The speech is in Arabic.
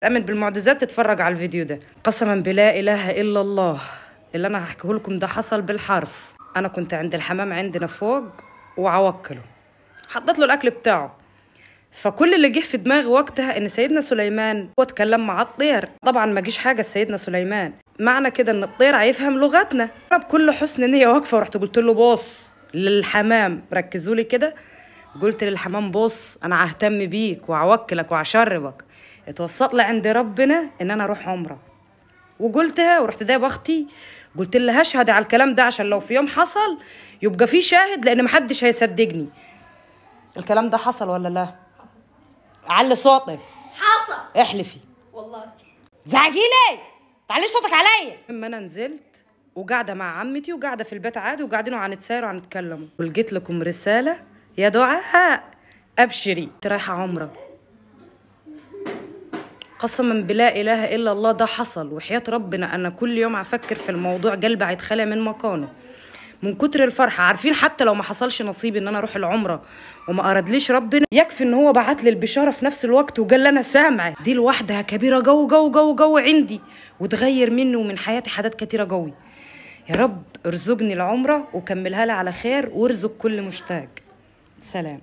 تأمن بالمعجزات تتفرج على الفيديو ده. قسما بلا إله إلا الله اللي أنا هحكيه لكم ده حصل بالحرف. أنا كنت عند الحمام عندنا فوق وعوكله، حطيت له الأكل بتاعه، فكل اللي جه في دماغي وقتها إن سيدنا سليمان هو اتكلم مع الطير. طبعا ما جيش حاجة في سيدنا سليمان، معنى كده إن الطير هيفهم لغتنا. بكل حسن نية واقفة ورحت قلت له بص للحمام، ركزوا لي كده، قلت للحمام بص أنا ههتم بيك وهوكلك وهشربك، اتوسط لي عند ربنا ان انا اروح عمره. وقلتها ورحت جايبه اختي قلت لها هشهد على الكلام ده عشان لو في يوم حصل يبقى في شاهد، لان محدش هيصدقني. الكلام ده حصل ولا لا؟ حصل. علي صوتك. حصل. احلفي. والله. زعجي لي، تعلي صوتك عليا. اما انا نزلت وقاعده مع عمتي وقاعده في البيت عادي وقاعدين وهنتساير وهنتكلموا، ولقيت لكم رساله يا دعاء ابشري انت رايحه عمره. قسما بلا اله الا الله ده حصل، وحياة ربنا انا كل يوم افكر في الموضوع قلبي هيتخلع من مكانه من كتر الفرحه. عارفين حتى لو ما حصلش نصيب ان انا اروح العمره وما ارادليش ربنا، يكفي ان هو بعت لي البشاره في نفس الوقت وقال لي انا سامعه. دي لوحدها كبيره جو جو جو جو عندي، وتغير مني ومن حياتي حاجات كتيره قوي. يا رب ارزقني العمره وكملها لي على خير وارزق كل مشتاق. سلام.